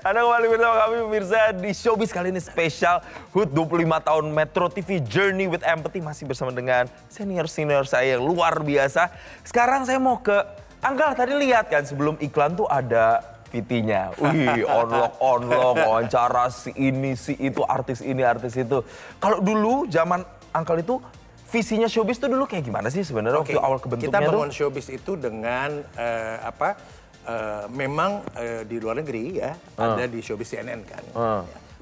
Anda kembali bersama kami pemirsa di Showbiz kali ini spesial HUT 25 tahun Metro TV Journey with Empathy, masih bersama dengan senior-senior saya yang luar biasa. Sekarang saya mau ke Anggal, tadi lihat kan sebelum iklan tuh ada VT-nya. Wih, onlok, wawancara si ini, si itu, artis ini, artis itu. Kalau dulu zaman Anggal itu visinya Showbiz itu dulu kayak gimana sih sebenarnya waktu awal kebentuknya? Kita bangun Showbiz itu dengan memang di luar negeri ya, ada di Showbiz CNN kan.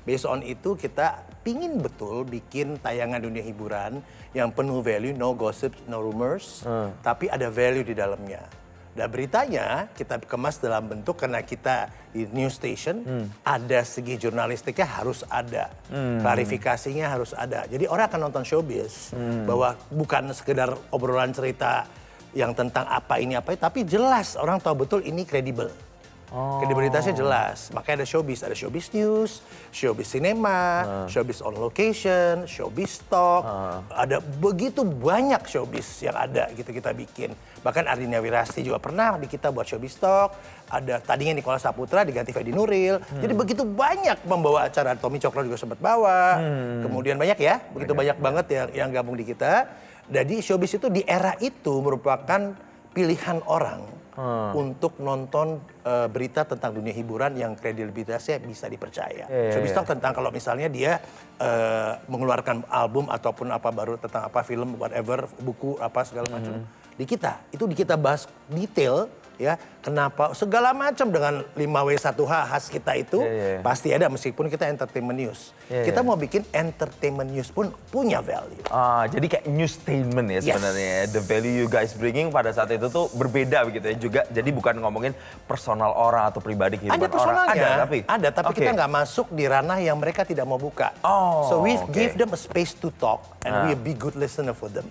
Based on itu kita pingin betul bikin tayangan dunia hiburan yang penuh value, no gossip, no rumors, tapi ada value di dalamnya. Dan beritanya kita kemas dalam bentuk karena kita di news station, ada segi jurnalistiknya harus ada, klarifikasinya harus ada. Jadi orang akan nonton Showbiz bahwa bukan sekedar obrolan cerita yang tentang apa ini apa, tapi jelas orang tahu betul ini kredibel. Kredibilitasnya jelas, makanya ada Showbiz News, Showbiz Cinema, Showbiz on Location, Showbiz Talk, ada begitu banyak Showbiz yang ada gitu kita bikin. Bahkan Ardina Wirasti juga pernah di kita buat Showbiz Talk, ada tadinya Nicholas Saputra diganti Fedi Nuril, jadi begitu banyak membawa acara, Tommy Cokro juga sempat bawa, kemudian banyak ya, begitu banyak banget yang gabung di kita. Jadi Showbiz itu di era itu merupakan pilihan orang untuk nonton berita tentang dunia hiburan yang kredibilitasnya bisa dipercaya. Showbiz Talk tentang kalau misalnya dia mengeluarkan album ataupun apa baru tentang apa film whatever, buku apa segala macam. Di kita bahas detail ya, kenapa segala macam dengan 5W1H khas kita itu pasti ada meskipun kita entertainment news. Kita mau bikin entertainment news pun punya value. Jadi kayak newstainment ya sebenarnya. The value you guys bringing pada saat itu tuh berbeda begitu ya juga. Jadi bukan ngomongin personal orang atau pribadi kehidupan ada personalnya, orang. Ada tapi kita nggak masuk di ranah yang mereka tidak mau buka. So we give them a space to talk and we be good listener for them.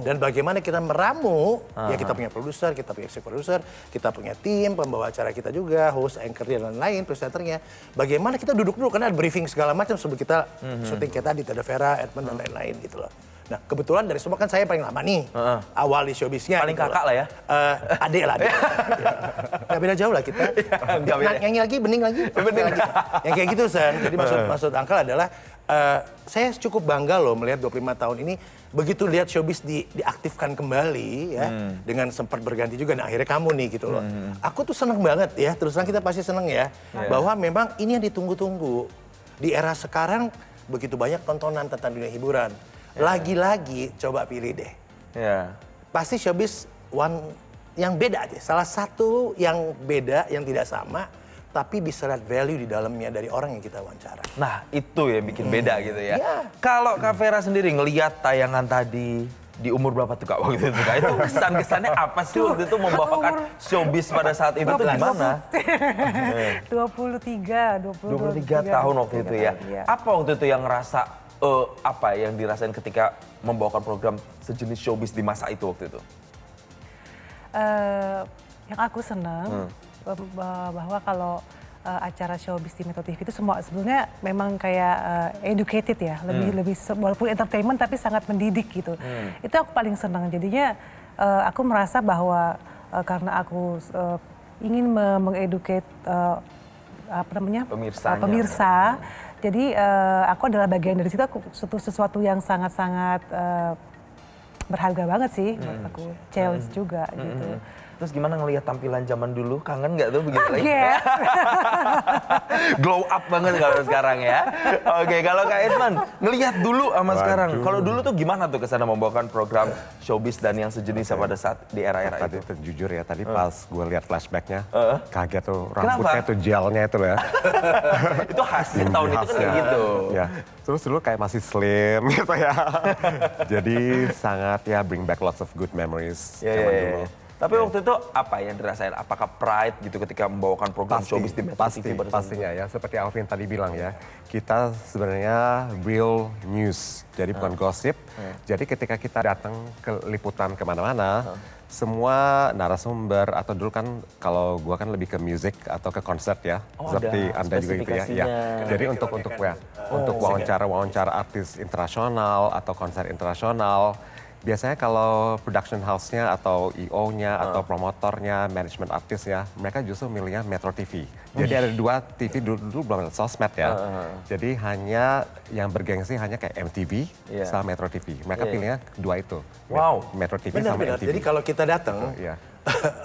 Dan bagaimana kita meramu, ya kita punya produser, kita punya executive producer, kita punya tim, pembawa acara kita juga, host, anchor, dan lain-lain, presenternya. Bagaimana kita duduk dulu, karena ada briefing segala macam sebelum kita syuting kita di Tada Vera, Edmund, dan lain-lain gitu loh. Nah kebetulan dari semua kan saya paling lama nih, awal di Showbiz-nya. Paling gitu kakak lah ya? Adik lah. Gak beda jauh lah kita. Nyanyi lagi, bening lagi. Yang kayak gitu, San. Jadi maksud Angkal adalah, saya cukup bangga loh melihat 25 tahun ini, begitu lihat Showbiz diaktifkan kembali ya, dengan sempat berganti juga, nah akhirnya kamu nih gitu loh. Aku tuh seneng banget ya, terus terang kita pasti seneng ya, bahwa memang ini yang ditunggu-tunggu. Di era sekarang begitu banyak tontonan tentang dunia hiburan. Lagi-lagi coba pilih deh. Pasti Showbiz yang beda aja, salah satu yang beda, yang tidak sama, tapi bisa lihat value di dalamnya dari orang yang kita wawancara. Nah itu yang bikin beda gitu ya. Kalau Kak Vera sendiri ngelihat tayangan tadi, di umur berapa tuh Kak waktu itu Kak? Itu kesan-kesannya apa sih waktu itu membawakan Showbiz pada saat itu tuh gimana? 23 tahun waktu itu ya. Apa waktu itu yang ngerasa, apa yang dirasain ketika membawakan program sejenis Showbiz di masa itu waktu itu? Yang aku senang bahwa kalau acara Showbiz di Metro TV itu semua sebenarnya memang kayak educated ya, lebih walaupun entertainment tapi sangat mendidik gitu. Itu aku paling senang. Jadinya aku merasa bahwa karena aku ingin mengeducate pemirsa. Jadi aku adalah bagian dari situ. Aku sesuatu yang sangat-sangat berharga banget sih buat aku, challenge juga gitu. Terus gimana ngelihat tampilan zaman dulu? Kangen nggak tuh begitu lagi? Glow up banget kalau sekarang ya. Oke, kalau Kak Edmund ngelihat dulu sama sekarang. Kalau dulu tuh gimana tuh kesana membawakan program Showbiz dan yang sejenisnya pada saat di era-era itu? Tadi jujur ya, tadi pas gue lihat flashbacknya, kaget tuh rambutnya tuh gelnya tuh ya. Itu khasnya tahun itu kan kayak gitu. Ya, terus dulu kayak masih slim gitu ya. Jadi sangat ya bring back lots of good memories zaman dulu. Tapi waktu itu apa yang dirasain? Apakah pride gitu ketika membawakan program Showbiz di Metro TV? Pastinya ya, seperti Alvin tadi bilang ya, kita sebenarnya real news, jadi bukan gosip. Jadi ketika kita datang ke liputan kemana-mana, semua narasumber atau dulu kan kalau gua kan lebih ke musik atau ke konser ya, seperti Anda juga gitu ya. Ya. Jadi untuk wawancara artis internasional atau konser internasional, Biasanya kalau production house-nya atau EO-nya atau promotornya, manajemen artisnya, mereka justru milihnya Metro TV. Jadi ada 2 TV dulu belum ada sosmed ya. Jadi hanya yang bergengsi hanya kayak MTV sama Metro TV. Mereka pilihnya 2 itu. Wow. Metro TV sama Benar-benar. MTV. Jadi kalau kita datang, Iya.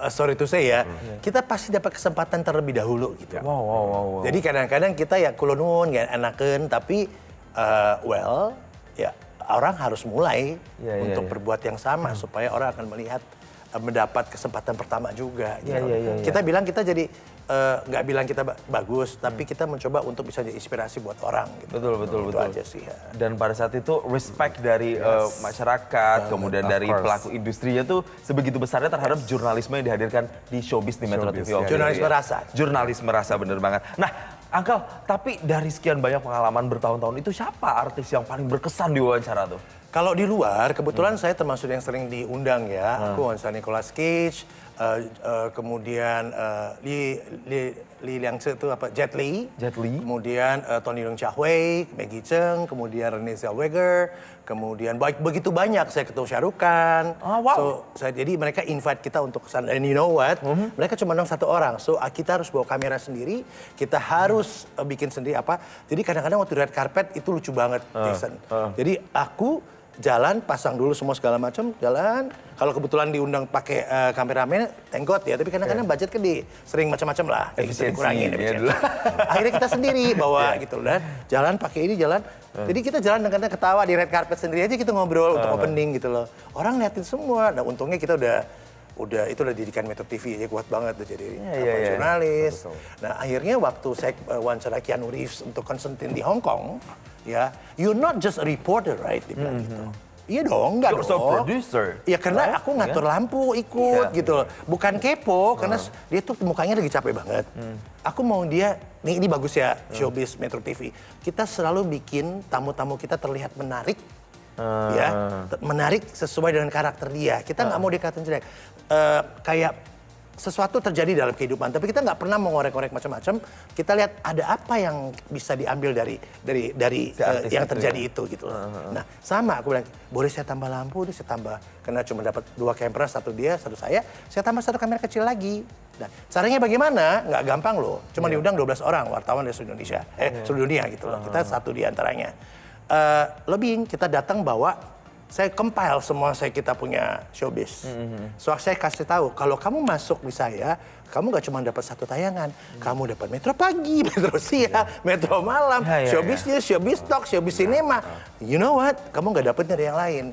sorry to say ya, kita pasti dapat kesempatan terlebih dahulu gitu. Wow. Jadi kadang-kadang kita ya kulonun, nggak enakan, tapi ya orang harus mulai untuk berbuat yang sama supaya orang akan melihat mendapat kesempatan pertama juga. Gitu. Kita bilang kita jadi nggak bilang kita bagus, tapi kita mencoba untuk bisa jadi inspirasi buat orang. Gitu. Betul. Itu aja sih. Ya. Dan pada saat itu respect dari masyarakat, kemudian dari pelaku industrinya tuh sebegitu besarnya terhadap jurnalisme yang dihadirkan di Showbiz di Metro TV. Jurnalisme rasa. Jurnalisme rasa, bener banget. Nah, Uncle, tapi dari sekian banyak pengalaman bertahun-tahun itu siapa artis yang paling berkesan di wawancara tuh? Kalau di luar, kebetulan saya termasuk yang sering diundang ya. Aku wawancara Nicolas Cage, kemudian Lee Liang-se itu apa? Jet Li. Kemudian Tony Leung Chiang Wei, Maggie Cheung, kemudian Renee Zellweger, kemudian begitu banyak saya ketemu Shah Rukh Khan. Jadi mereka invite kita untuk kesana. And you know what? Mereka cuma nong 1 orang. So kita harus bawa kamera sendiri, kita harus bikin sendiri apa. Jadi kadang-kadang waktu red carpet itu lucu banget, Jason. Jadi aku jalan, pasang dulu semua segala macam, jalan. Kalau kebetulan diundang pakai kameramen, thank God ya. Tapi kadang-kadang budget gede, sering macam-macam lah. Kita dikurangin. Akhirnya kita sendiri bawa gitu dan jalan pakai ini jalan. Jadi kita jalan dengan ketawa di red carpet sendiri aja kita ngobrol untuk opening gitu loh. Orang liatin semua. Nah untungnya kita udah itu udah didikan Metro TV aja kuat banget tuh jadi jurnalis. Nah akhirnya waktu saya wawancara Keanu Reeves untuk Konstantin di Hong Kong, ya, you're not just a reporter, right? Dia bilang gitu. Iya dong, enggak dong. You're also producer. Iya karena aku ngatur lampu ikut gitu loh. Bukan kepo karena dia tuh mukanya lagi capek banget. Aku mau dia, ini bagus ya Showbiz Metro TV. Kita selalu bikin tamu-tamu kita terlihat menarik. Ya, menarik sesuai dengan karakter dia. Kita nggak mau dikatain jelek. Kayak sesuatu terjadi dalam kehidupan, tapi kita nggak pernah mengorek-orek macam-macam. Kita lihat ada apa yang bisa diambil dari yang terjadi itu gitu loh. Nah, sama aku bilang, boleh saya tambah lampu, ini saya tambah karena cuma dapat 2 kamera, 1 dia, 1 saya tambah 1 kamera kecil lagi. Nah, caranya bagaimana? Nggak gampang loh. Cuma diundang 12 orang wartawan dari seluruh Indonesia, seluruh dunia gitu loh. Kita 1 di antaranya. Lobbying, kita datang bawa, saya compile semua kita punya Showbiz. So saya kasih tahu, kalau kamu masuk di saya, kamu gak cuma dapat 1 tayangan, kamu dapat Metro Pagi, Metro Siang, Metro Malam, Showbiz News, Showbiz Talk, Showbiz Cinema. You know what? Kamu gak dapetnya dari yang lain.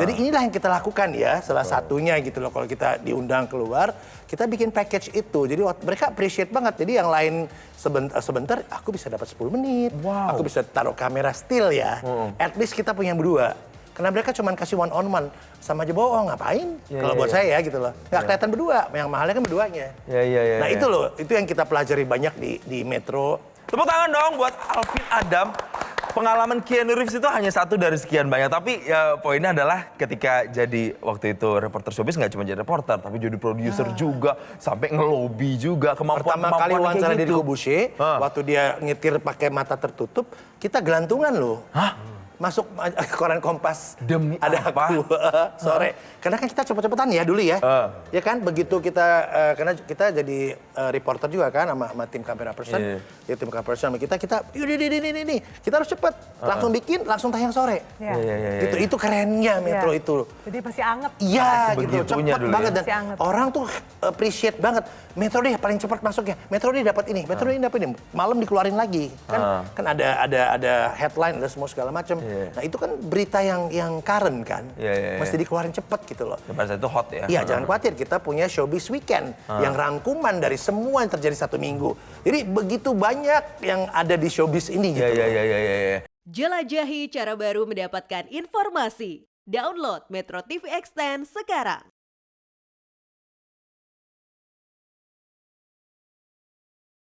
Jadi inilah yang kita lakukan ya, salah satunya gitu loh. Kalau kita diundang keluar, kita bikin package itu. Jadi mereka appreciate banget. Jadi yang lain sebentar aku bisa dapat 10 menit. Aku bisa taruh kamera still ya. At least kita punya yang berdua. Karena mereka cuma kasih one on one, sama aja bohong, ngapain? Kalau buat saya ya gitu loh. Nggak kelihatan berdua, yang mahalnya kan berduanya. Nah itu loh, itu yang kita pelajari banyak di Metro. Tepuk tangan dong buat Alvin Adam. Pengalaman Keanu Reeves itu hanya 1 dari sekian banyak. Tapi ya poinnya adalah ketika jadi waktu itu reporter Showbiz nggak cuma jadi reporter, tapi jadi produser juga, sampai ngelobi juga. Pertama kali wawancara Deddy Corbuzier, waktu dia nyetir pakai mata tertutup, kita gelantungan loh. Masuk koran Kompas. Demi ada apa? aku sore. Karena kan kita cepet-cepetan ya dulu ya. Ya kan begitu kita karena kita jadi reporter juga kan sama tim kamera person. Ya tim kamera person sama kita ini kita harus cepet. Langsung bikin, langsung tayang sore. Gitu. Itu kerennya Metro itu. Jadi masih anget. Iya gitu, cepet banget dan anget. orang tuh appreciate banget. Metro deh paling cepat masuknya. Metro deh dapat ini, Metro ini dapat ini. Malam dikeluarin lagi. Kan ada headline, ada semua segala macam. Nah itu kan berita yang current kan, mesti dikeluarin cepet gitu loh. Pada saat itu hot ya? Iya jangan khawatir, kita punya Showbiz Weekend yang rangkuman dari semua yang terjadi 1 minggu. Jadi begitu banyak yang ada di Showbiz ini gitu. Jelajahi cara baru mendapatkan informasi. Download Metro TV Extend sekarang.